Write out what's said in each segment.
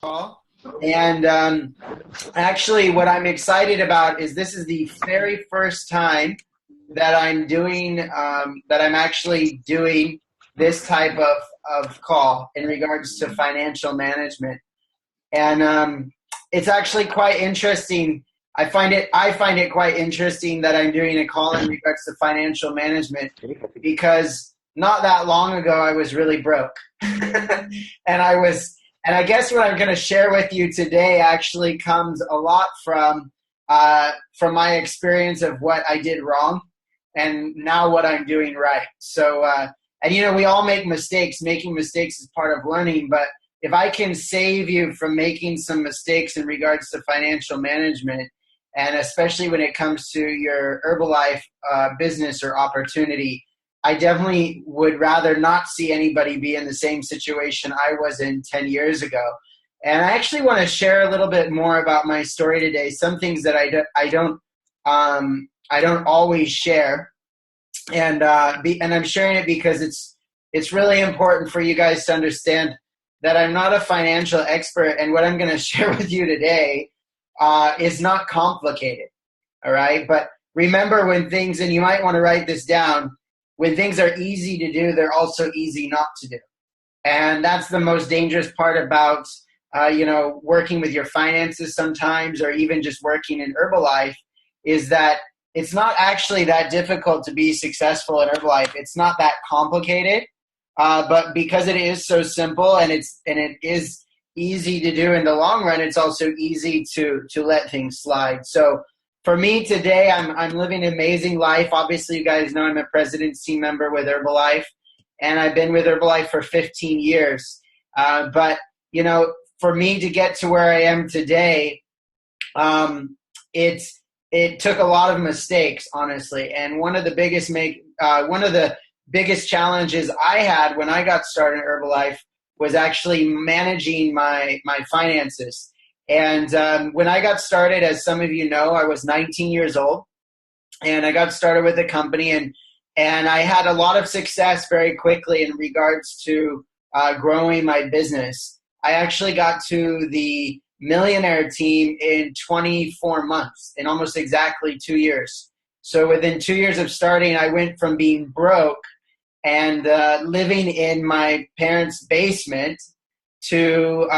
call. And actually, what I'm excited about is this is the very first time that I'm actually doing this type of call in regards to financial management. And it's actually quite interesting. I find it quite interesting that I'm doing a call in regards to financial management because not that long ago I was really broke, and I guess what I'm going to share with you today actually comes a lot from my experience of what I did wrong, and now what I'm doing right. So, and we all make mistakes. Making mistakes is part of learning, but if I can save you from making some mistakes in regards to financial management, and especially when it comes to your Herbalife business or opportunity, I definitely would rather not see anybody be in the same situation I was in 10 years ago. And I actually want to share a little bit more about my story today. Some things that I don't always share, and I'm sharing it because it's really important for you guys to understand that I'm not a financial expert, and what I'm going to share with you today is not complicated. All right, but remember when things, and you might want to write this down, when things are easy to do, they're also easy not to do. And that's the most dangerous part about, working with your finances sometimes, or even just working in Herbalife, is that it's not actually that difficult to be successful in Herbalife. It's not that complicated, but because it is so simple and it is easy to do in the long run, it's also easy to let things slide. So for me today, I'm living an amazing life. Obviously, you guys know I'm a president's team member with Herbalife, and I've been with Herbalife for 15 years. But for me to get to where I am today, it took a lot of mistakes, honestly. And one of the biggest challenges I had when I got started in Herbalife was actually managing my finances. And when I got started, as some of you know, I was 19 years old, and I got started with the company, and I had a lot of success very quickly in regards to growing my business. I actually got to the millionaire team in 24 months, in almost exactly 2 years. So within 2 years of starting, I went from being broke and living in my parents' basement to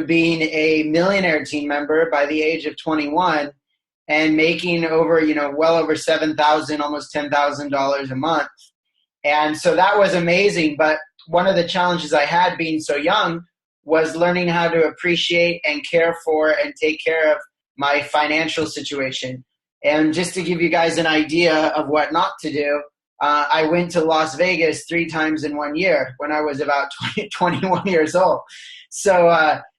being a millionaire team member by the age of 21, and making over, well over $7,000, almost $10,000 a month. And so that was amazing. But one of the challenges I had being so young was learning how to appreciate and care for and take care of my financial situation. And just to give you guys an idea of what not to do, I went to Las Vegas 3 times in 1 year when I was about 21 years old. So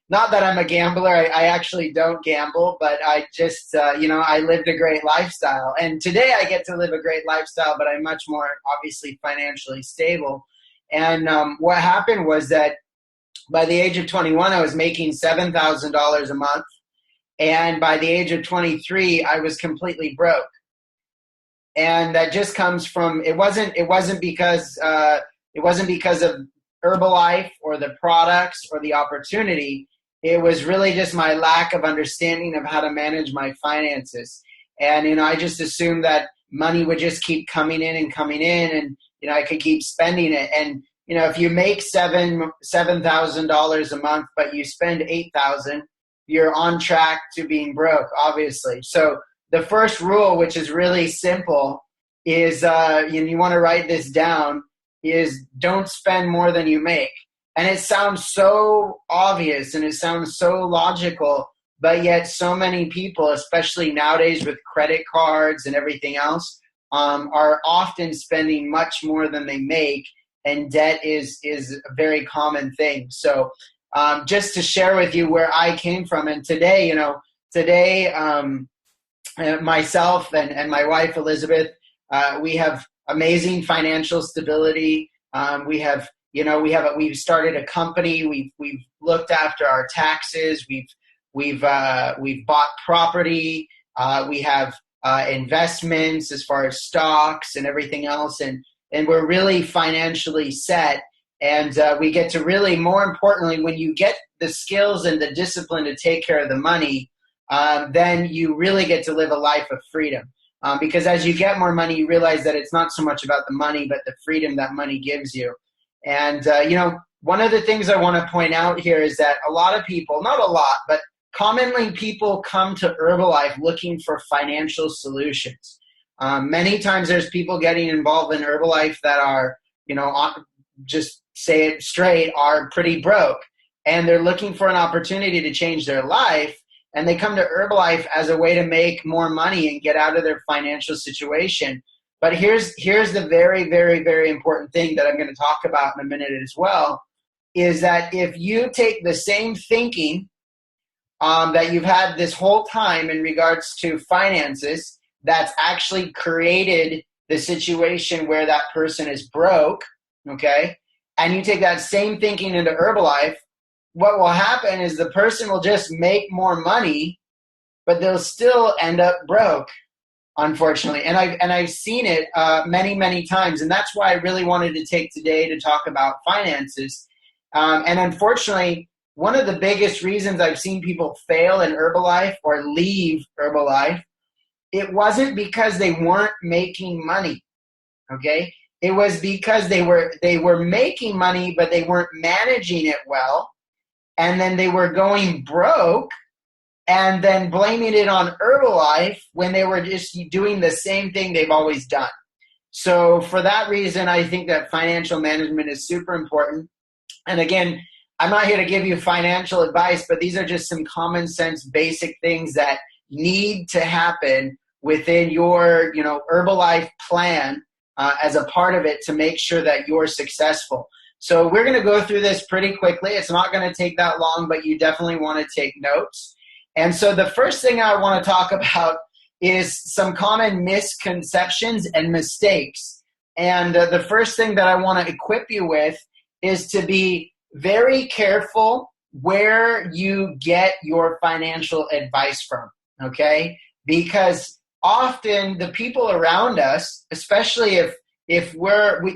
not that I'm a gambler. I actually don't gamble, but I just, I lived a great lifestyle. And today I get to live a great lifestyle, but I'm much more obviously financially stable. And what happened was that by the age of 21, I was making $7,000 a month. And by the age of 23, I was completely broke. And that just comes from, it wasn't because of Herbalife or the products or the opportunity. It was really just my lack of understanding of how to manage my finances. And, I just assumed that money would just keep coming in, and, I could keep spending it. And, if you make $7,000 a month, but you spend $8,000, you're on track to being broke, obviously. So the first rule, which is really simple, is you want to write this down, is don't spend more than you make. And it sounds so obvious and it sounds so logical, but yet so many people, especially nowadays with credit cards and everything else, are often spending much more than they make, and debt is a very common thing. So just to share with you where I came from, and today, myself and my wife Elizabeth, we have amazing financial stability. We've started a company. We've looked after our taxes. We've bought property. We have investments as far as stocks and everything else, and we're really financially set. And we get to really, more importantly, when you get the skills and the discipline to take care of the money, then you really get to live a life of freedom. Because as you get more money, you realize that it's not so much about the money, but the freedom that money gives you. And, one of the things I want to point out here is that a lot of people, not a lot, but commonly people come to Herbalife looking for financial solutions. Many times there's people getting involved in Herbalife that are, just say it straight, are pretty broke. And they're looking for an opportunity to change their life. And they come to Herbalife as a way to make more money and get out of their financial situation. But here's the very, very, very important thing that I'm going to talk about in a minute as well, is that if you take the same thinking that you've had this whole time in regards to finances, that's actually created the situation where that person is broke, okay, and you take that same thinking into Herbalife, what will happen is the person will just make more money, but they'll still end up broke, unfortunately. And I've seen it many, many times, and that's why I really wanted to take today to talk about finances. And unfortunately, one of the biggest reasons I've seen people fail in Herbalife or leave Herbalife, it wasn't because they weren't making money, okay? It was because they were making money, but they weren't managing it well, and then they were going broke, and then blaming it on Herbalife when they were just doing the same thing they've always done. So for that reason, I think that financial management is super important. And again, I'm not here to give you financial advice, but these are just some common sense, basic things that need to happen within your, Herbalife plan as a part of it to make sure that you're successful. So we're going to go through this pretty quickly. It's not going to take that long, but you definitely want to take notes. And so the first thing I want to talk about is some common misconceptions and mistakes. And the first thing that I want to equip you with is to be very careful where you get your financial advice from, okay? Because often the people around us, especially if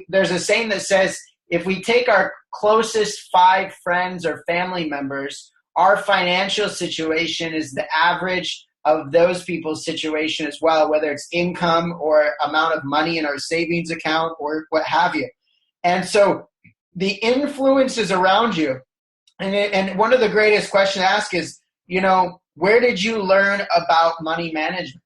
there's a saying that says, if we take our closest 5 friends or family members, our financial situation is the average of those people's situation as well, whether it's income or amount of money in our savings account or what have you. And so the influences around you, and one of the greatest questions to ask is, where did you learn about money management?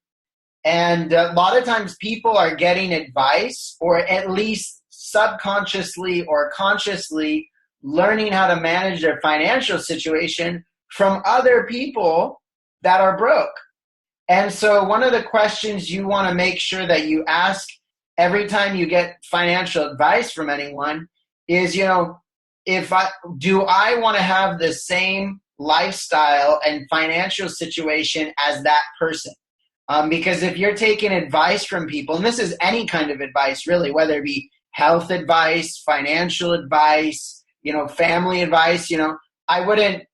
And a lot of times people are getting advice, or at least subconsciously or consciously learning how to manage their financial situation from other people that are broke. And so one of the questions you want to make sure that you ask every time you get financial advice from anyone is, do I want to have the same lifestyle and financial situation as that person? Because if you're taking advice from people, and this is any kind of advice really, whether it be health advice, financial advice, family advice, I wouldn't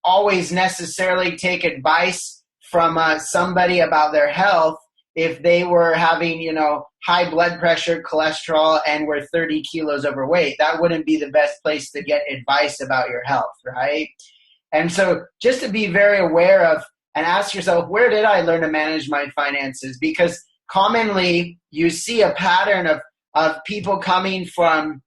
always necessarily take advice from somebody about their health if they were having, high blood pressure, cholesterol, and were 30 kilos overweight. That wouldn't be the best place to get advice about your health, right? And so just to be very aware of and ask yourself, where did I learn to manage my finances? Because commonly you see a pattern of people coming from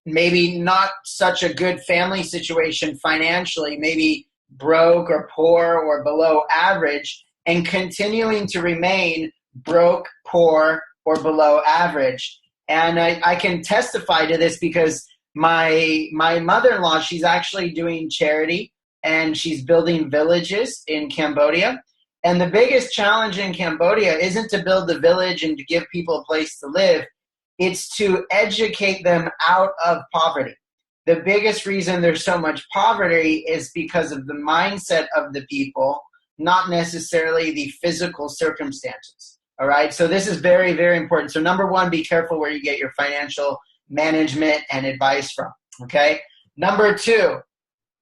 maybe not such a good family situation financially, maybe broke or poor or below average, and continuing to remain broke, poor, or below average. And I can testify to this because my mother-in-law, she's actually doing charity, and she's building villages in Cambodia. And the biggest challenge in Cambodia isn't to build the village and to give people a place to live. It's to educate them out of poverty. The biggest reason there's so much poverty is because of the mindset of the people, not necessarily the physical circumstances. All right. So this is very, very important. So number one, be careful where you get your financial management and advice from. Okay. Number two,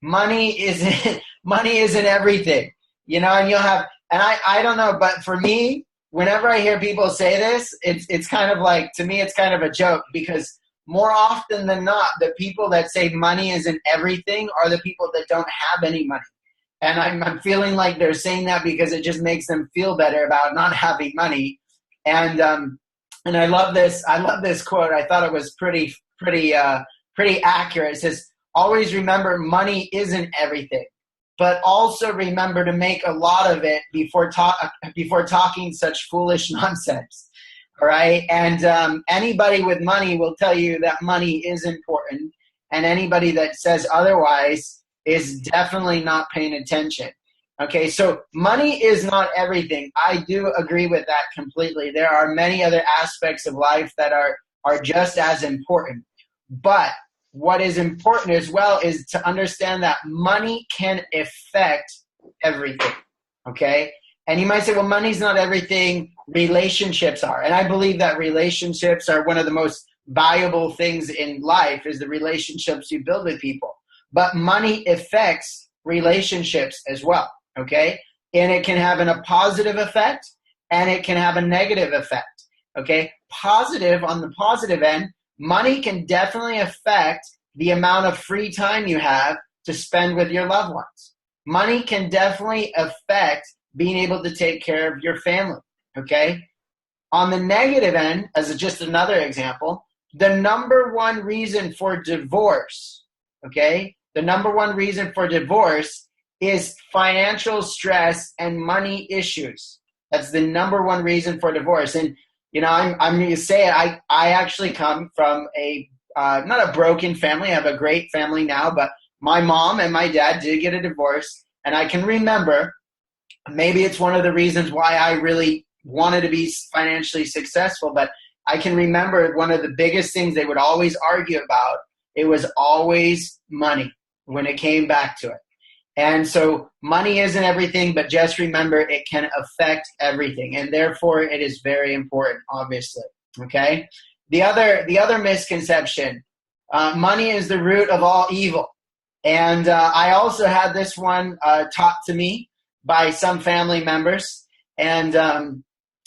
money isn't everything, and you'll have, and I don't know, but for me, whenever I hear people say this, it's kind of like, to me, it's kind of a joke, because more often than not, the people that say money isn't everything are the people that don't have any money. And I'm feeling like they're saying that because it just makes them feel better about not having money. And I love this. I love this quote. I thought it was pretty accurate. It says, "Always remember, money isn't everything, but also remember to make a lot of it before talking such foolish nonsense." All right. And anybody with money will tell you that money is important, and anybody that says otherwise is definitely not paying attention. Okay, so money is not everything. I do agree with that completely. There are many other aspects of life that are just as important. But what is important as well is to understand that money can affect everything. Okay? And you might say, well, money's not everything. Relationships are. And I believe that relationships are one of the most valuable things in life, is the relationships you build with people. But money affects relationships as well, okay? And it can have a positive effect, and it can have a negative effect, okay? Positive, on the positive end, money can definitely affect the amount of free time you have to spend with your loved ones. Money can definitely affect being able to take care of your family, okay? On the negative end, as just another example, the number one reason for divorce, okay? The number one reason for divorce is financial stress and money issues. That's the number one reason for divorce. And, I'm going to say it. I actually come from not a broken family. I have a great family now, but my mom and my dad did get a divorce. And I can remember, maybe it's one of the reasons why I really wanted to be financially successful, but I can remember one of the biggest things they would always argue about, it was always money when it came back to it. And so money isn't everything, but just remember it can affect everything. And therefore it is very important, obviously. Okay. The other misconception, money is the root of all evil. And I also had this one taught to me by some family members. And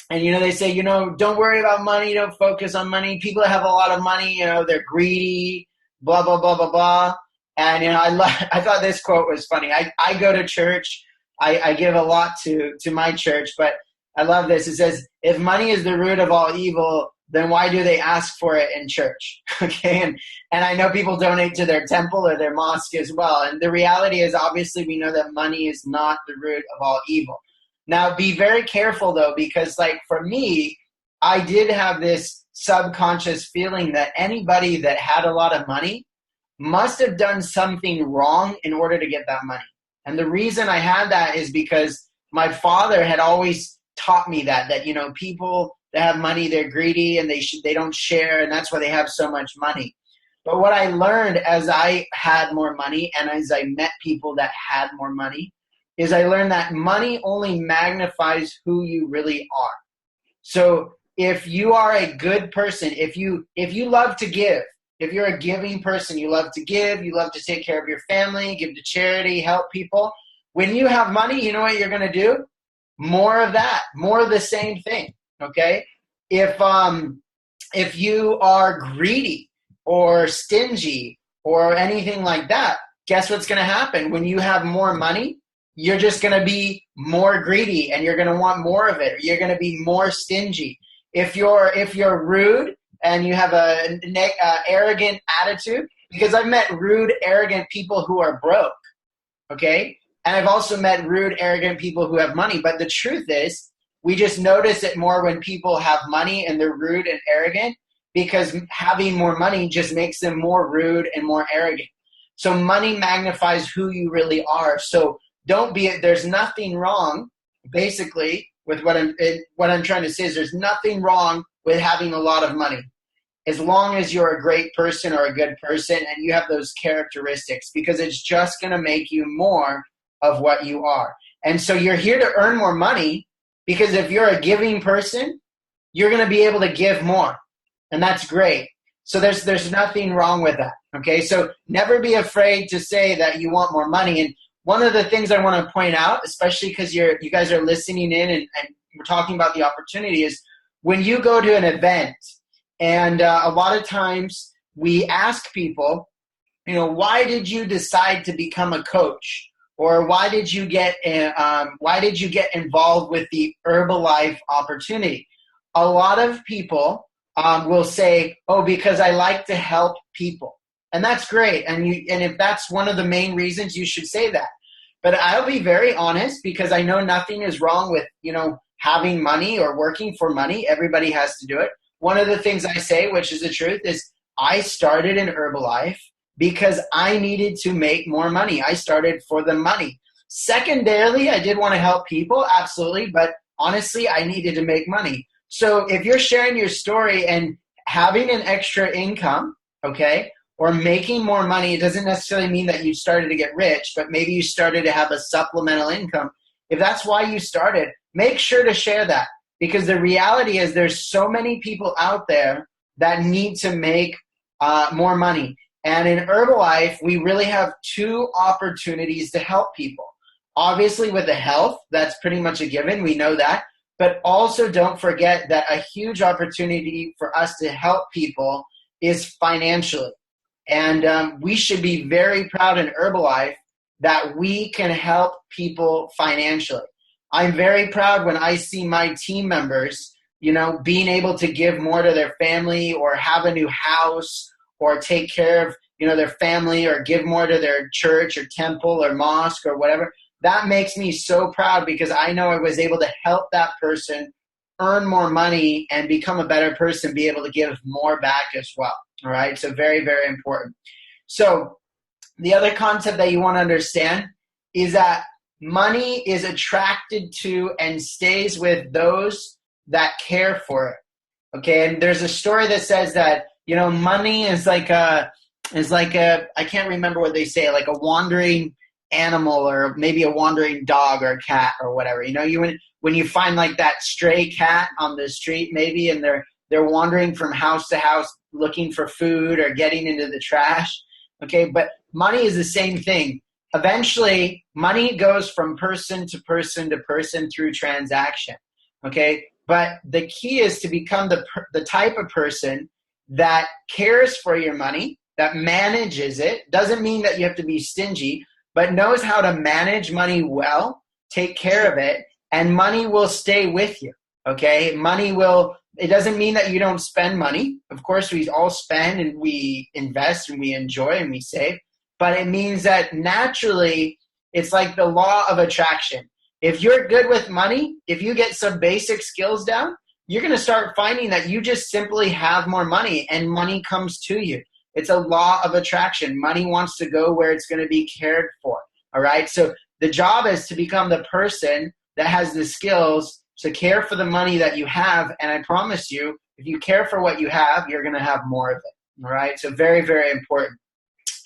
they say, don't worry about money. Don't focus on money. People that have a lot of money, they're greedy, blah, blah, blah, blah, blah. And, I thought this quote was funny. I go to church. I give a lot to my church, but I love this. It says, if money is the root of all evil, then why do they ask for it in church? Okay. And I know people donate to their temple or their mosque as well. And the reality is, obviously, we know that money is not the root of all evil. Now, be very careful, though, because for me, I did have this subconscious feeling that anybody that had a lot of money must have done something wrong in order to get that money. And the reason I had that is because my father had always taught me that people that have money, they're greedy and they don't share, and that's why they have so much money. But what I learned as I had more money and as I met people that had more money is I learned that money only magnifies who you really are. So if you are a good person, if you love to give, if you're a giving person, you love to give, you love to take care of your family, give to charity, help people. When you have money, you know what you're going to do? More of that, more of the same thing, okay? If you are greedy or stingy or anything like that, guess what's going to happen? When you have more money, you're just going to be more greedy and you're going to want more of it, or you're going to be more stingy. If you're rude and you have an arrogant attitude, because I've met rude, arrogant people who are broke, okay? And I've also met rude, arrogant people who have money. But the truth is, we just notice it more when people have money and they're rude and arrogant, because having more money just makes them more rude and more arrogant. So money magnifies who you really are. So there's nothing wrong, basically, with what I'm trying to say is there's nothing wrong with having a lot of money, as long as you're a great person or a good person and you have those characteristics, because it's just going to make you more of what you are. And so you're here to earn more money, because if you're a giving person, you're going to be able to give more. And that's great. So there's nothing wrong with that. Okay. So never be afraid to say that you want more money. And one of the things I want to point out, especially because you guys are listening in and we're talking about the opportunity, is when you go to an event, and a lot of times we ask people, why did you decide to become a coach? Or why did you get involved with the Herbalife opportunity? A lot of people will say, oh, because I like to help people. And that's great. And if that's one of the main reasons, you should say that. But I'll be very honest, because I know nothing is wrong with, having money or working for money. Everybody has to do it. One of the things I say, which is the truth, is I started in Herbalife because I needed to make more money. I started for the money. Secondarily, I did want to help people, absolutely, but honestly, I needed to make money. So if you're sharing your story and having an extra income, okay, or making more money, it doesn't necessarily mean that you started to get rich, but maybe you started to have a supplemental income. If that's why you started, make sure to share that, because the reality is there's so many people out there that need to make more money. And in Herbalife, we really have two opportunities to help people. Obviously, with the health, that's pretty much a given. We know that. But also don't forget that a huge opportunity for us to help people is financially. And we should be very proud in Herbalife that we can help people financially. I'm very proud when I see my team members, being able to give more to their family or have a new house or take care of, their family or give more to their church or temple or mosque or whatever. That makes me so proud, because I know I was able to help that person earn more money and become a better person, be able to give more back as well. All right. So very, very important. So the other concept that you want to understand is that money is attracted to and stays with those that care for it. Okay. And there's a story that says that, money is like a, I can't remember what they say, like a wandering animal or maybe a wandering dog or a cat or whatever. When you find like that stray cat on the street maybe, and they're wandering from house to house looking for food or getting into the trash. Okay, but money is the same thing. Eventually, money goes from person to person to person through transaction. Okay, but the key is to become the type of person that cares for your money, that manages it. Doesn't mean that you have to be stingy, but knows how to manage money well, take care of it, and money will stay with you, okay? It doesn't mean that you don't spend money. Of course, we all spend and we invest and we enjoy and we save, but it means that naturally, it's like the law of attraction. If you're good with money, if you get some basic skills down, you're going to start finding that you just simply have more money and money comes to you. It's a law of attraction. Money wants to go where it's going to be cared for. All right. So the job is to become the person that has the skills to care for the money that you have. And I promise you, if you care for what you have, you're going to have more of it. All right. So very, very important.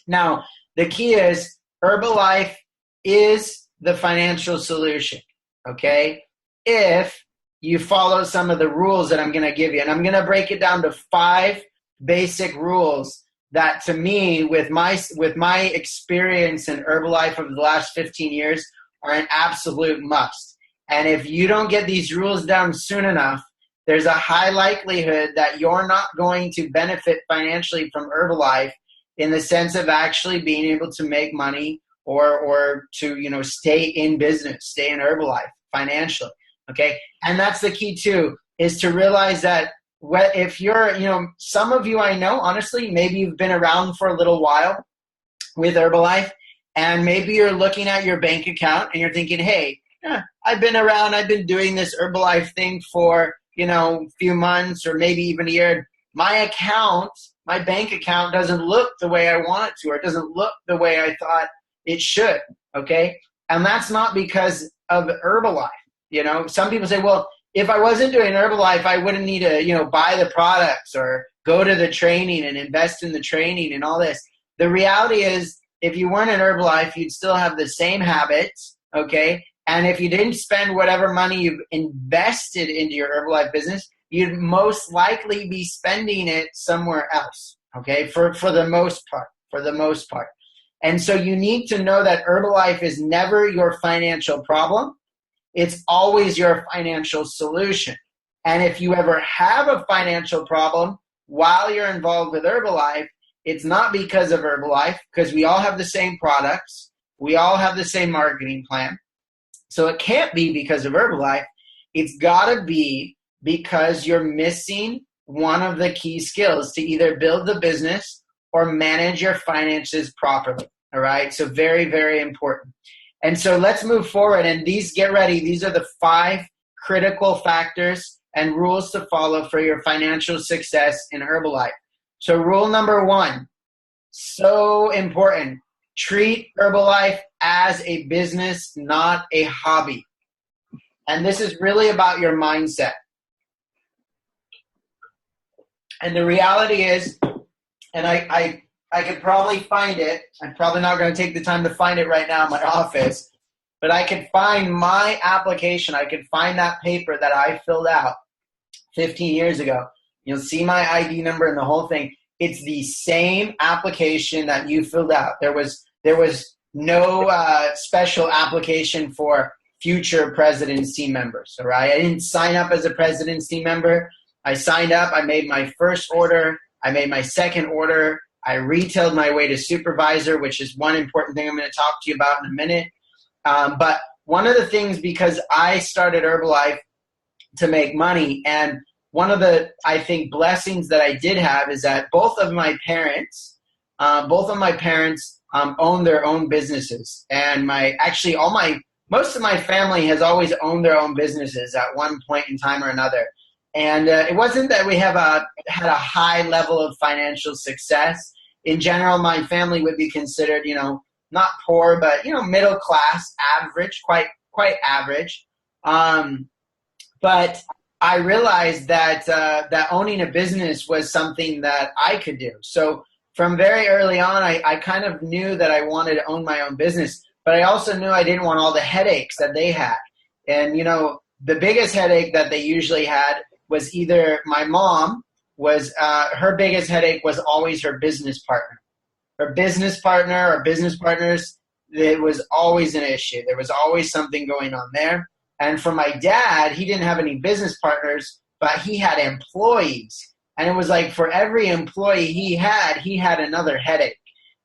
Now, the key is Herbalife is the financial solution. Okay. If you follow some of the rules that I'm going to give you, and I'm going to break it down to 5 basic rules that, to me, with my experience in Herbalife over the last 15 years, are an absolute must. And if you don't get these rules down soon enough, there's a high likelihood that you're not going to benefit financially from Herbalife in the sense of actually being able to make money or to stay in business, stay in Herbalife financially. Okay, and that's the key too, is to realize that if you're, some of you I know, honestly, maybe you've been around for a little while with Herbalife, and maybe you're looking at your bank account and you're thinking, hey, I've been around, I've been doing this Herbalife thing for, a few months or maybe even a year. My bank account doesn't look the way I want it to, or it doesn't look the way I thought it should, okay? And that's not because of Herbalife. Some people say, well, if I wasn't doing Herbalife, I wouldn't need to, buy the products or go to the training and invest in the training and all this. The reality is, if you weren't in Herbalife, you'd still have the same habits, okay? And if you didn't spend whatever money you've invested into your Herbalife business, you'd most likely be spending it somewhere else, okay? For the most part. And so you need to know that Herbalife is never your financial problem. It's always your financial solution. And if you ever have a financial problem while you're involved with Herbalife, it's not because of Herbalife, because we all have the same products. We all have the same marketing plan. So it can't be because of Herbalife. It's got to be because you're missing one of the key skills to either build the business or manage your finances properly. All right. So very, very important. And so let's move forward. And get ready. These are the 5 critical factors and rules to follow for your financial success in Herbalife. So rule number 1, so important. Treat Herbalife as a business, not a hobby. And this is really about your mindset. And the reality is, and I could probably find it. I'm probably not going to take the time to find it right now in my office, but I could find my application. I could find that paper that I filled out 15 years ago. You'll see my ID number and the whole thing. It's the same application that you filled out. There was no special application for future President's team members. All right, I didn't sign up as a President's team member. I signed up. I made my first order. I made my second order. I retailed my way to supervisor, which is one important thing I'm going to talk to you about in a minute. But one of the things, because I started Herbalife to make money, and one of the, I think, blessings that I did have is that both of my parents own their own businesses. And most of my family has always owned their own businesses at one point in time or another. And it wasn't that we had a high level of financial success. In general, my family would be considered, not poor, but, middle class, average, quite average. But I realized that owning a business was something that I could do. So from very early on, I kind of knew that I wanted to own my own business, but I also knew I didn't want all the headaches that they had. And, the biggest headache that they usually had was either my mom her biggest headache was always her business partner. Her business partner or business partners, it was always an issue. There was always something going on there. And for my dad, he didn't have any business partners, but he had employees. And it was like for every employee he had another headache.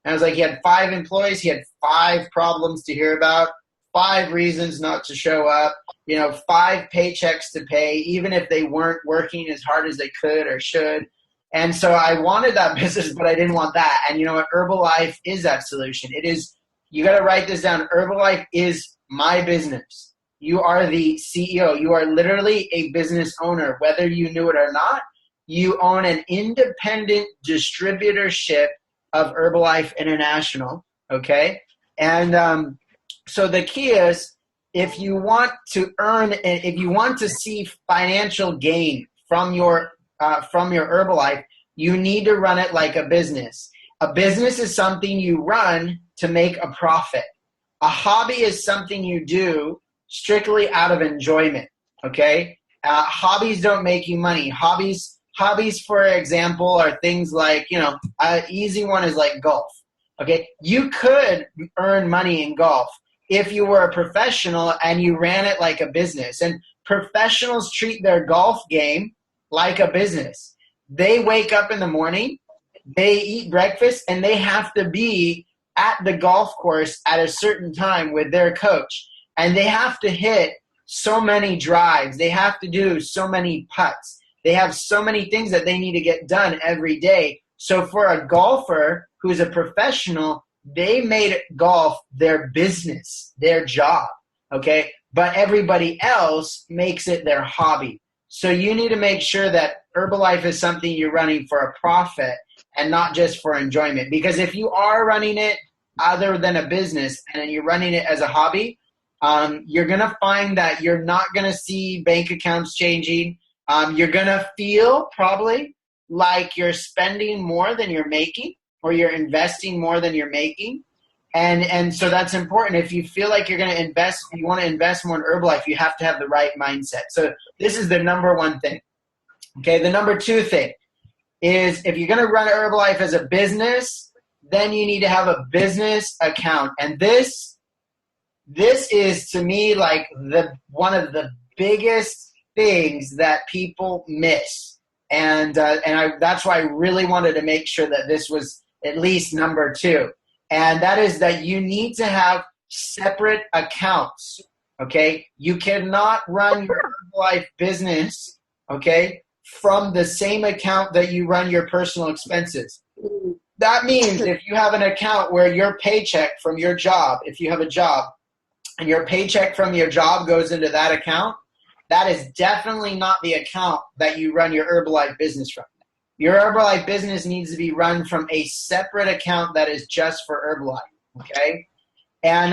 And I was like, he had 5 employees. He had 5 problems to hear about, 5 reasons not to show up, 5 paychecks to pay, even if they weren't working as hard as they could or should. And so I wanted that business, but I didn't want that. And you know what? Herbalife is that solution. It is, you got to write this down. Herbalife is my business. You are the CEO. You are literally a business owner. Whether you knew it or not, you own an independent distributorship of Herbalife International. Okay. And so the key is, if you want to see financial gain from your Herbalife, you need to run it like a business. A business is something you run to make a profit. A hobby is something you do strictly out of enjoyment. Okay, hobbies don't make you money. Hobbies, for example, are things like, an easy one is like golf. Okay, you could earn money in golf if you were a professional and you ran it like a business. And professionals treat their golf game like a business. They wake up in the morning, they eat breakfast, and they have to be at the golf course at a certain time with their coach. And they have to hit so many drives. They have to do so many putts. They have so many things that they need to get done every day. So for a golfer who's a professional, they made golf their business, their job, okay? But everybody else makes it their hobby. So you need to make sure that Herbalife is something you're running for a profit and not just for enjoyment. Because if you are running it other than a business and you're running it as a hobby, you're going to find that you're not going to see bank accounts changing. You're going to feel probably like you're spending more than you're making, or you're investing more than you're making. And so that's important. If you feel like you're going to invest, you want to invest more in Herbalife, you have to have the right mindset. So this is the number one thing. Okay, the number 2 thing is, if you're going to run Herbalife as a business, then you need to have a business account. And this is, to me, like one of the biggest things that people miss. And that's why I really wanted to make sure that this was at least number 2. And that is that you need to have separate accounts, okay? You cannot run your Herbalife business, okay, from the same account that you run your personal expenses. That means if you have an account where your paycheck from your job, if you have a job, and your paycheck from your job goes into that account, that is definitely not the account that you run your Herbalife business from. Your Herbalife business needs to be run from a separate account that is just for Herbalife, okay? And,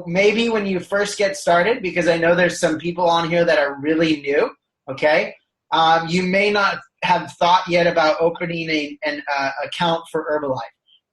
maybe when you first get started, because I know there's some people on here that are really new, okay? You may not have thought yet about opening an account for Herbalife,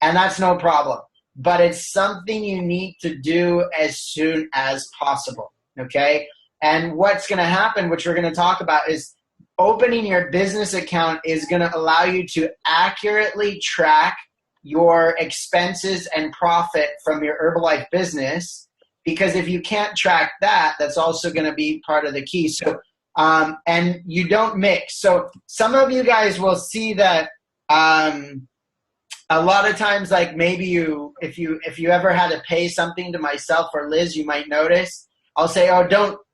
and that's no problem. But it's something you need to do as soon as possible, okay? And what's going to happen, which we're going to talk about, is opening your business account is going to allow you to accurately track your expenses and profit from your Herbalife business, because if you can't track that, that's also going to be part of the key. So, and you don't mix. So some of you guys will see that a lot of times, like maybe if you ever had to pay something to myself or Liz, you might notice I'll say, oh,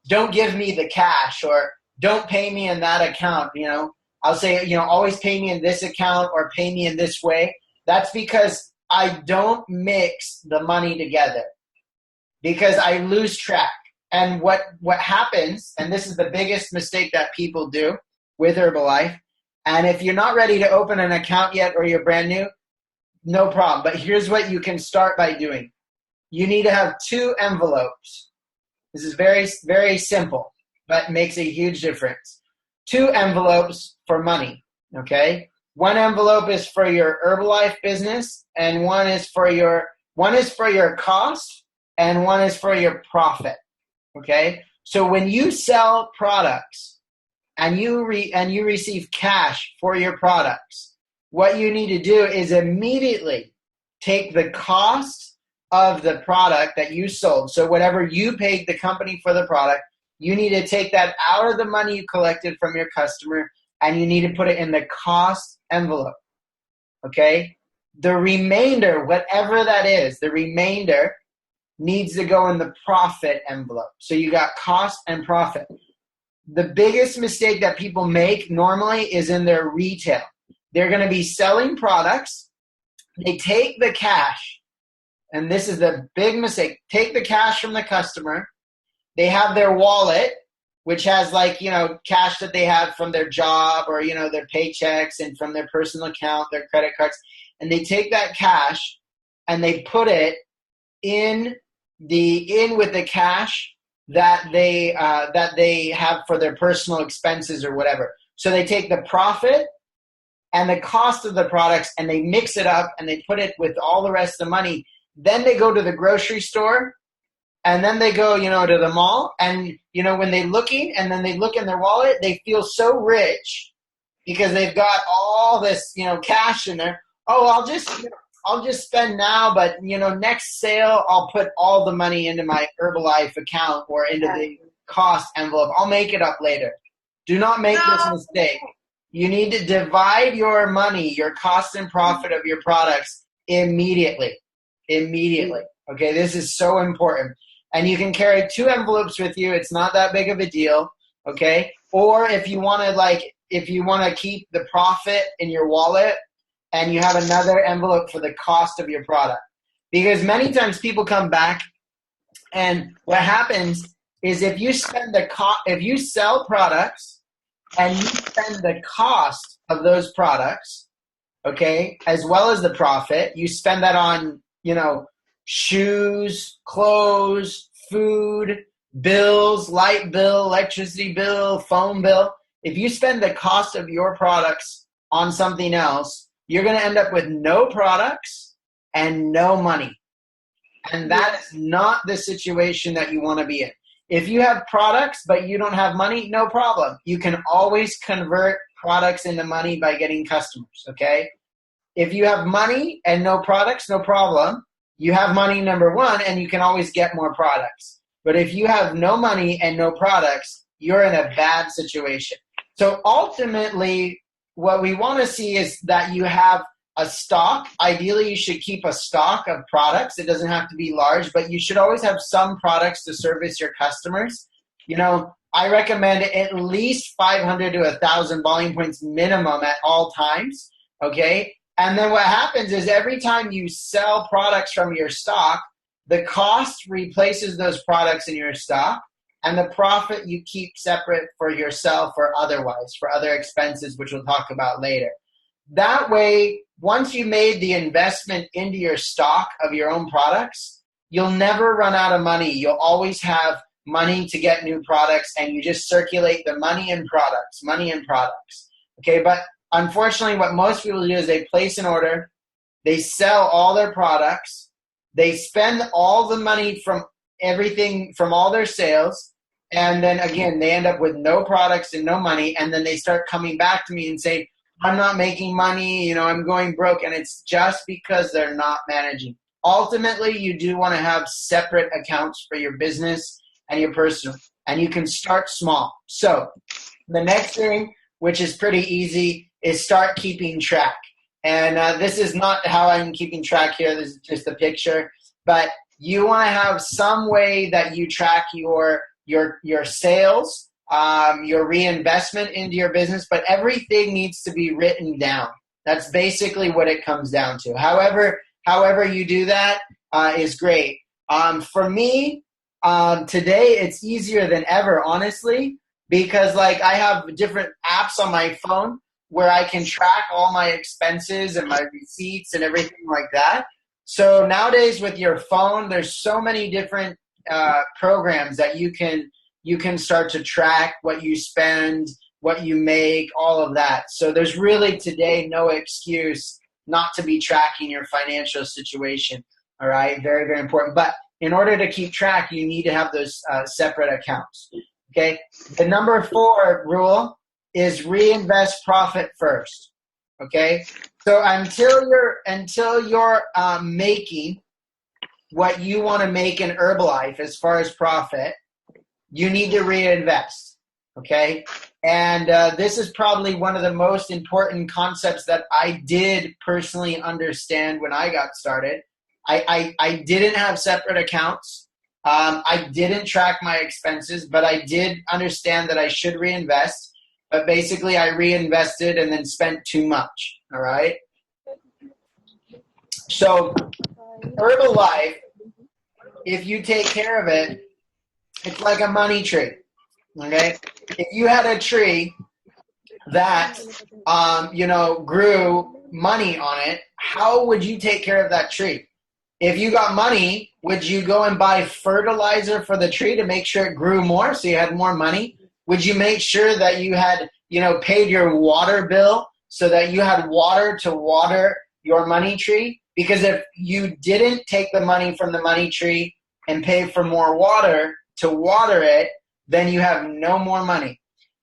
don't give me the cash, or don't pay me in that account. I'll say, always pay me in this account or pay me in this way. That's because I don't mix the money together, because I lose track. And what happens, and this is the biggest mistake that people do with Herbalife, and if you're not ready to open an account yet or you're brand new, no problem. But here's what you can start by doing. You need to have 2 envelopes. This is very, very simple, but makes a huge difference. 2 envelopes for money, okay? 1 envelope is for your Herbalife business, and one is for your cost, and one is for your profit, okay? So when you sell products and you receive cash for your products, what you need to do is immediately take the cost of the product that you sold. So whatever you paid the company for the product, you need to take that out of the money you collected from your customer, and you need to put it in the cost envelope, okay? The remainder, whatever that is, the remainder needs to go in the profit envelope. So you got cost and profit. The biggest mistake that people make normally is in their retail. They're going to be selling products. They take the cash, and this is the big mistake. Take the cash from the customer. They have their wallet, which has cash that they have from their job or, their paychecks and from their personal account, their credit cards. And they take that cash and they put it in with the cash that they have for their personal expenses or whatever. So they take the profit and the cost of the products, and they mix it up, and they put it with all the rest of the money. Then they go to the grocery store, and then they go, to the mall, and, when they're looking, and then they look in their wallet, they feel so rich because they've got all this, cash in there. Oh, I'll just spend now, but, next sale, I'll put all the money into my Herbalife account or into the cost envelope. I'll make it up later. Do not make this mistake. You need to divide your money, your cost and profit of your products immediately. Okay, this is so important. And you can carry 2 envelopes with you. It's not that big of a deal, okay? Or if you want to keep the profit in your wallet, and you have another envelope for the cost of your product. Because many times people come back, and what happens is if you sell products and you spend the cost of those products, okay, as well as the profit, you spend that on, shoes, clothes, food, bills, light bill, electricity bill, phone bill. If you spend the cost of your products on something else, you're going to end up with no products and no money. And that is not the situation that you want to be in. If you have products but you don't have money, no problem. You can always convert products into money by getting customers, okay? If you have money and no products, no problem. You have money, number 1, and you can always get more products. But if you have no money and no products, you're in a bad situation. So ultimately, what we want to see is that you have a stock. Ideally, you should keep a stock of products. It doesn't have to be large, but you should always have some products to service your customers. You know, I recommend at least 500 to 1,000 volume points minimum at all times, okay? And then what happens is every time you sell products from your stock, the cost replaces those products in your stock, and the profit you keep separate for yourself or otherwise, for other expenses, which we'll talk about later. That way, once you made the investment into your stock of your own products, you'll never run out of money. You'll always have money to get new products, and you just circulate the money in products, okay? But unfortunately, what most people do is they place an order, they sell all their products, they spend all the money from everything, from all their sales, and then again, they end up with no products and no money, and then they start coming back to me and say, I'm not making money, you know, I'm going broke, and it's just because they're not managing. Ultimately, you do want to have separate accounts for your business and your personal, and you can start small. So the next thing, which is pretty easy, is start keeping track. And this is not how I'm keeping track here. This is just a picture. But you want to have some way that you track your sales, your reinvestment into your business, but everything needs to be written down. That's basically what it comes down to. However you do that is great. For me, today it's easier than ever, honestly, because like I have different apps on my phone where I can track all my expenses and my receipts and everything like that. So nowadays with your phone, there's so many different programs that you can start to track what you spend, what you make, all of that. So there's really today no excuse not to be tracking your financial situation. All right, very, very important. But in order to keep track, you need to have those separate accounts. Okay. The number 4 rule is reinvest profit first. Okay. So until you're making what you want to make in Herbalife as far as profit, you need to reinvest. Okay. And this is probably one of the most important concepts that I did personally understand when I got started. I didn't have separate accounts. I didn't track my expenses, but I did understand that I should reinvest. But basically, I reinvested and then spent too much. All right. So Herbalife, if you take care of it, it's like a money tree. Okay. If you had a tree that grew money on it, how would you take care of that tree? If you got money, would you go and buy fertilizer for the tree to make sure it grew more so you had more money? Would you make sure that you had, paid your water bill so that you had water to water your money tree? Because if you didn't take the money from the money tree and pay for more water to water it, then you have no more money.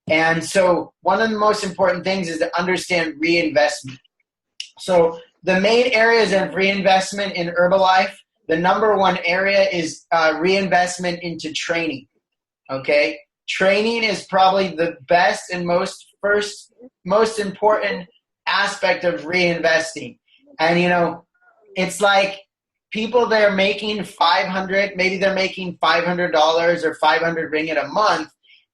And so one of the most important things is to understand reinvestment. So the main areas of reinvestment in Herbalife, the number 1 area is reinvestment into training. Okay? Training is probably the best and most important aspect of reinvesting. And, it's like people that are making maybe they're making $500 or 500 ringgit a month,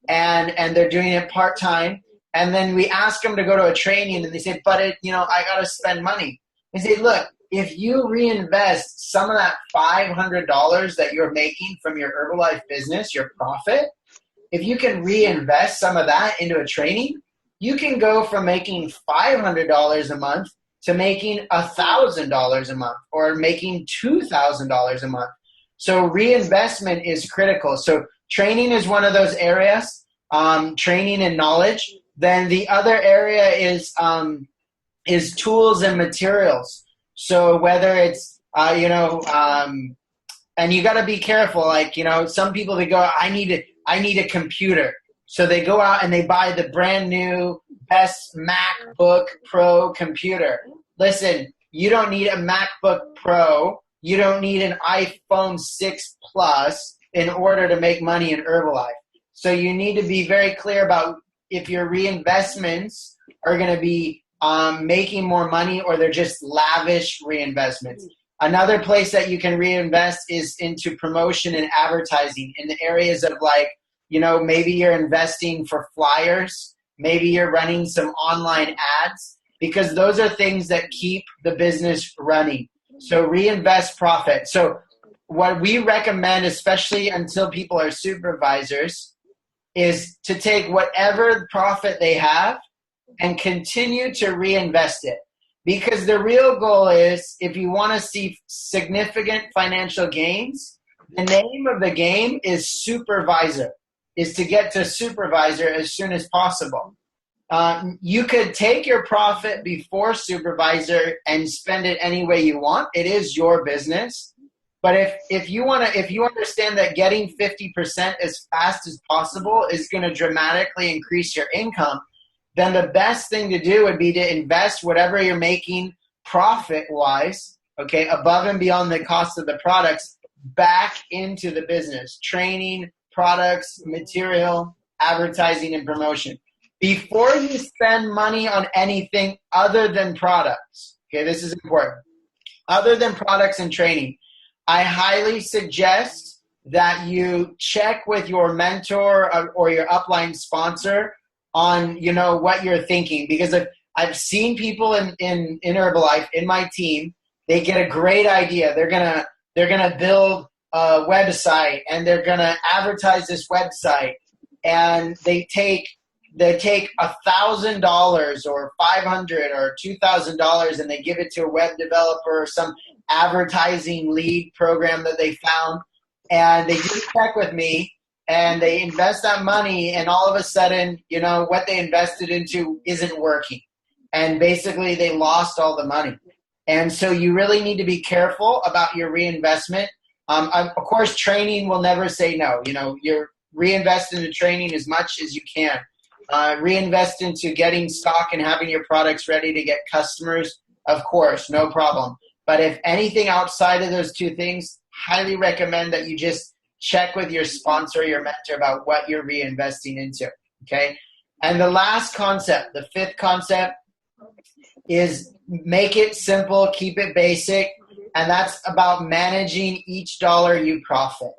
and they're doing it part-time. And then we ask them to go to a training, and they say, but I got to spend money. I say, look, if you reinvest some of that $500 that you're making from your Herbalife business, your profit, if you can reinvest some of that into a training, you can go from making $500 a month to making $1,000 a month or making $2,000 a month. So reinvestment is critical. So training is one of those areas, training and knowledge. Then the other area is tools and materials. So whether it's, and you got to be careful. Like, some people, they go, I need a computer. So they go out and they buy the brand new best MacBook Pro computer. Listen, you don't need a MacBook Pro. You don't need an iPhone 6 Plus in order to make money in Herbalife. So you need to be very clear about if your reinvestments are going to be making more money, or they're just lavish reinvestments. Another place that you can reinvest is into promotion and advertising in the areas of like, maybe you're investing for flyers, maybe you're running some online ads, because those are things that keep the business running. So reinvest profit. So what we recommend, especially until people are supervisors, is to take whatever profit they have and continue to reinvest it. Because the real goal is, if you want to see significant financial gains, the name of the game is supervisor, is to get to supervisor as soon as possible. You could take your profit before supervisor and spend it any way you want. It is your business. But if you understand that getting 50% as fast as possible is going to dramatically increase your income, then the best thing to do would be to invest whatever you're making profit-wise, okay, above and beyond the cost of the products, back into the business. Training, products, material, advertising, and promotion. Before you spend money on anything other than products, okay, this is important, other than products and training, I highly suggest that you check with your mentor or your upline sponsor on, what you're thinking. Because I've seen people in Herbalife, in my team, they get a great idea. They're gonna build a website, and they're gonna advertise this website, and they take $1,000 or $500 or $2,000 and they give it to a web developer or some advertising lead program that they found, and they do check with me and they invest that money, and all of a sudden, what they invested into isn't working, and basically they lost all the money. And so you really need to be careful about your reinvestment. Of course, training will never say no. You're reinvest into training as much as you can. Reinvest into getting stock and having your products ready to get customers, of course, no problem. But if anything outside of those two things, highly recommend that you just check with your sponsor or your mentor about what you're reinvesting into, okay? And the last concept, the fifth concept, is make it simple, keep it basic, and that's about managing each dollar you profit.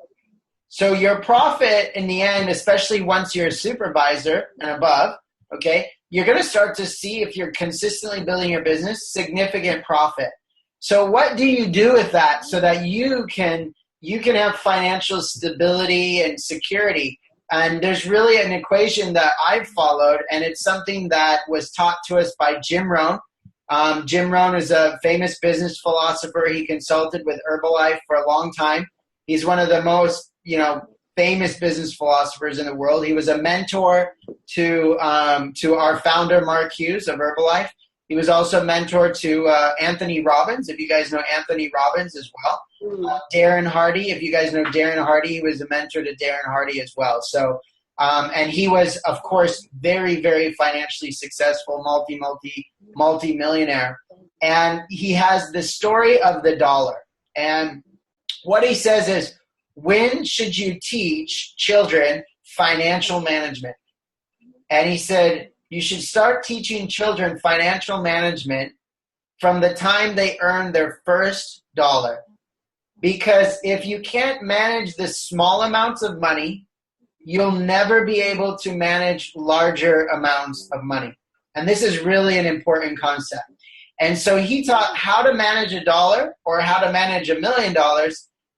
So your profit in the end, especially once you're a supervisor and above, okay, you're going to start to see, if you're consistently building your business, significant profit. So what do you do with that so that you can have financial stability and security? And there's really an equation that I've followed, and it's something that was taught to us by Jim Rohn. Jim Rohn is a famous business philosopher. He consulted with Herbalife for a long time. He's one of the most famous business philosophers in the world. He was a mentor to our founder, Mark Hughes of Herbalife. He was also a mentor to Anthony Robbins, if you guys know Anthony Robbins as well. Darren Hardy, if you guys know Darren Hardy, he was a mentor to Darren Hardy as well. So, and he was, of course, very, very financially successful, multi-millionaire. And he has the story of the dollar. And what he says is, when should you teach children financial management? And he said, you should start teaching children financial management from the time they earn their first dollar. Because if you can't manage the small amounts of money, you'll never be able to manage larger amounts of money. And this is really an important concept. And so he taught how to manage $1 or how to manage $1 million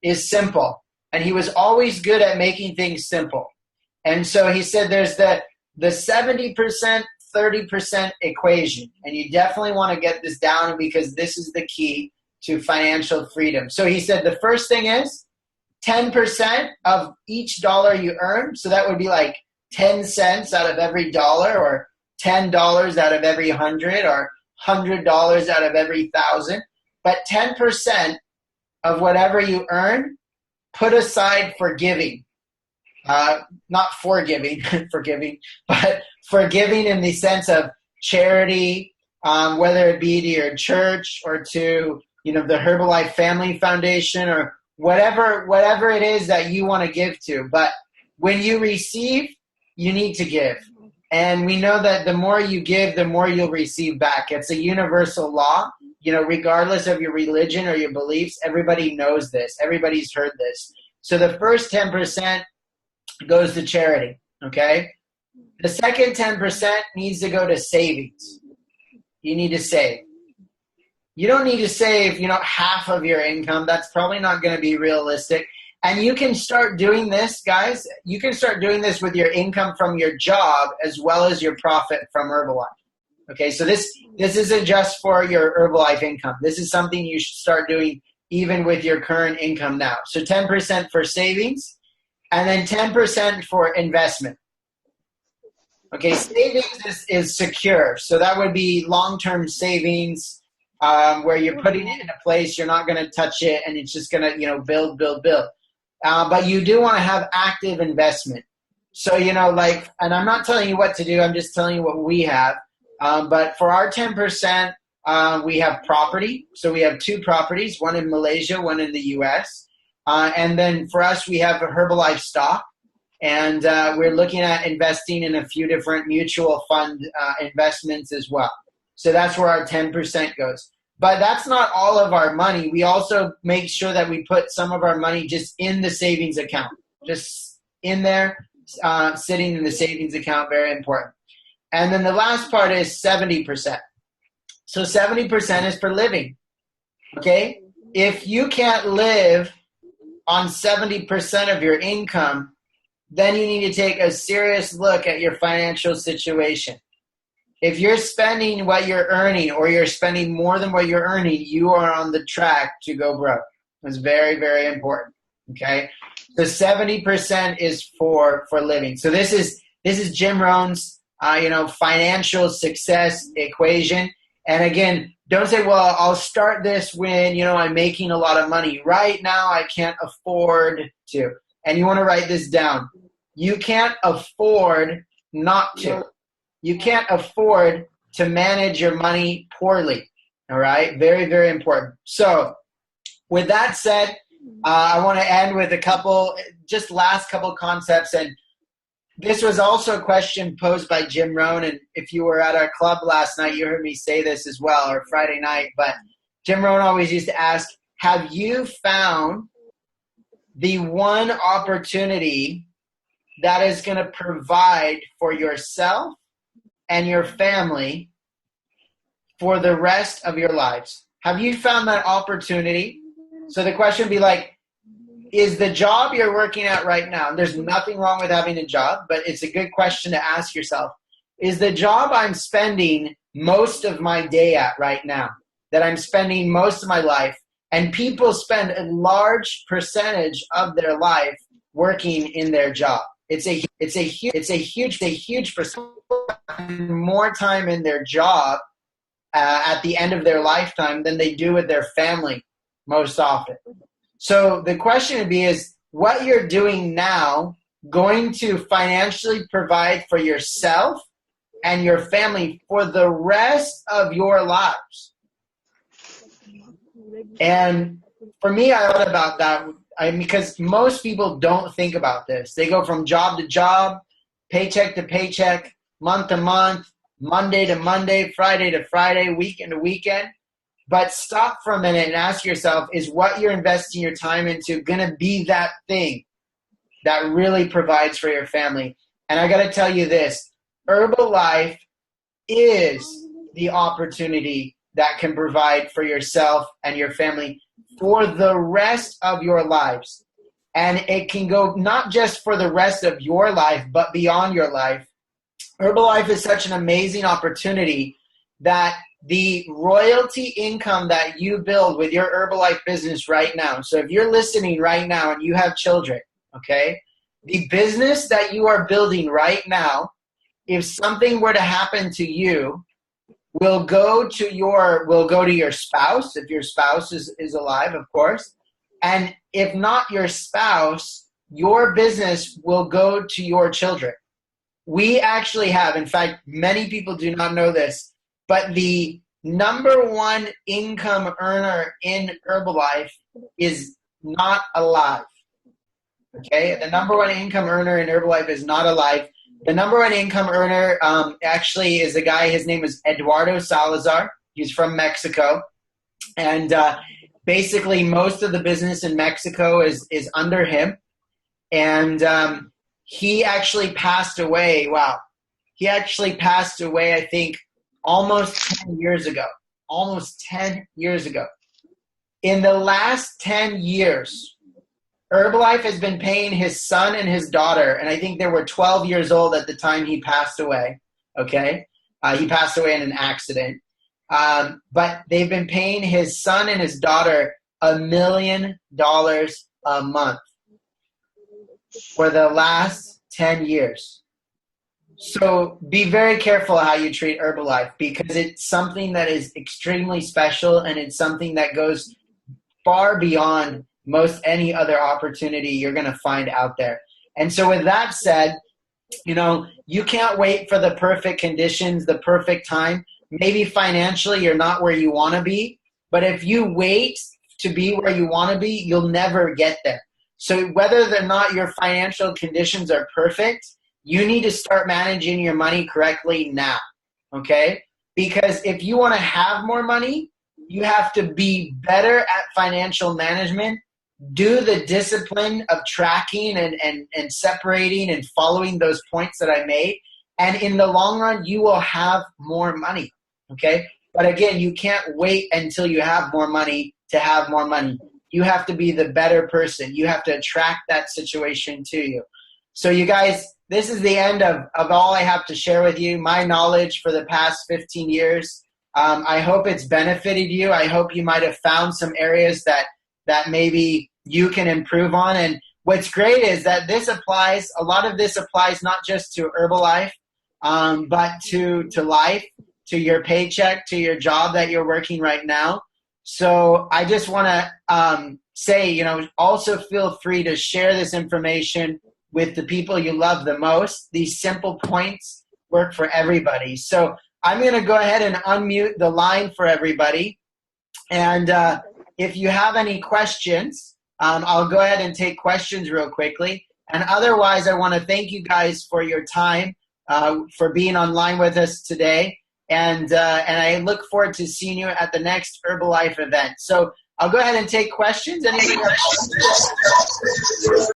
is simple. And he was always good at making things simple. And so he said there's the 70%, 30% equation. And you definitely want to get this down, because this is the key to financial freedom. So he said the first thing is 10% of each dollar you earn. So that would be like 10 cents out of every dollar, or $10 out of every 100, or $100 out of every 1,000. But 10% of whatever you earn, put aside for giving. Not forgiving, forgiving, but forgiving in the sense of charity, whether it be to your church or to the Herbalife Family Foundation, or whatever it is that you want to give to. But when you receive, you need to give. And we know that the more you give, the more you'll receive back. It's a universal law. You know, regardless of your religion or your beliefs, everybody knows this. Everybody's heard this. So the first 10% goes to charity, okay? The second 10% needs to go to savings. You need to save. You don't need to save, half of your income. That's probably not going to be realistic. And you can start doing this, guys. You can start doing this with your income from your job as well as your profit from Herbalife. Okay, so this isn't just for your Herbalife income. This is something you should start doing even with your current income now. So 10% for savings and then 10% for investment. Okay, savings is secure. So that would be long-term savings where you're putting it in a place, you're not going to touch it, and it's just going to, build. But you do want to have active investment. So, and I'm not telling you what to do. I'm just telling you what we have. But for our 10%, we have property. So we have 2 properties, one in Malaysia, one in the U.S. And then for us, we have a Herbalife stock. And we're looking at investing in a few different mutual fund investments as well. So that's where our 10% goes. But that's not all of our money. We also make sure that we put some of our money just in the savings account, just in there, sitting in the savings account, very important. And then the last part is 70%. So 70% is for living, okay? If you can't live on 70% of your income, then you need to take a serious look at your financial situation. If you're spending what you're earning or you're spending more than what you're earning, you are on the track to go broke. It's very, very important, okay? So 70% is for living. So this is Jim Rohn's financial success equation. And again, don't say, well, I'll start this when, I'm making a lot of money. Right now, I can't afford to. And you want to write this down. You can't afford not to. You can't afford to manage your money poorly. All right? Very, very important. So with that said, I want to end with last couple concepts. And this was also a question posed by Jim Rohn. And if you were at our club last night, you heard me say this as well, or Friday night. But Jim Rohn always used to ask, have you found the one opportunity that is going to provide for yourself and your family for the rest of your lives? Have you found that opportunity? So the question would be like, is the job you're working at right now, and there's nothing wrong with having a job, but it's a good question to ask yourself, is the job I'm spending most of my day at right now, that I'm spending most of my life, and people spend a large percentage of their life working in their job. It's a huge percentage more time in their job at the end of their lifetime than they do with their family most often. So the question would be, is what you're doing now going to financially provide for yourself and your family for the rest of your lives? And for me, I thought about that because most people don't think about this. They go from job to job, paycheck to paycheck, month to month, Monday to Monday, Friday to Friday, weekend to weekend. But stop for a minute and ask yourself, is what you're investing your time into going to be that thing that really provides for your family? And I got to tell you this, Herbalife is the opportunity that can provide for yourself and your family for the rest of your lives. And it can go not just for the rest of your life, but beyond your life. Herbalife is such an amazing opportunity that the royalty income that you build with your Herbalife business right now. So if you're listening right now and you have children, okay, the business that you are building right now, if something were to happen to you, will go to your spouse, if your spouse is alive, of course. And if not your spouse, your business will go to your children. We actually have, in fact, many people do not know this, but the number one income earner in Herbalife is not alive. Okay? The number one income earner in Herbalife is not alive. The number one income earner actually is a guy. His name is Eduardo Salazar. He's from Mexico. And basically most of the business in Mexico is under him. And he actually passed away. Wow. He actually passed away, I think, almost 10 years ago. Almost 10 years ago. In the last 10 years, Herbalife has been paying his son and his daughter, and I think they were 12 years old at the time he passed away, okay? He passed away in an accident. But they've been paying his son and his daughter $1 million a month for the last 10 years. So be very careful how you treat Herbalife, because it's something that is extremely special, and it's something that goes far beyond most any other opportunity you're going to find out there. And so with that said, you can't wait for the perfect conditions, the perfect time. Maybe financially you're not where you want to be, but if you wait to be where you want to be, you'll never get there. So whether or not your financial conditions are perfect, you need to start managing your money correctly now, okay? Because if you want to have more money, you have to be better at financial management, do the discipline of tracking and separating and following those points that I made, and in the long run, you will have more money, okay? But again, you can't wait until you have more money to have more money. You have to be the better person. You have to attract that situation to you. So you guys, this is the end of all I have to share with you, my knowledge for the past 15 years. I hope it's benefited you. I hope you might have found some areas that maybe you can improve on. And what's great is that a lot of this applies not just to Herbalife, but to life, to your paycheck, to your job that you're working right now. So I just want to say, also feel free to share this information with the people you love the most. These simple points work for everybody. So I'm going to go ahead and unmute the line for everybody. And if you have any questions, I'll go ahead and take questions real quickly. And otherwise, I want to thank you guys for your time, for being online with us today. And I look forward to seeing you at the next Herbalife event. So I'll go ahead and take questions. Anybody have questions?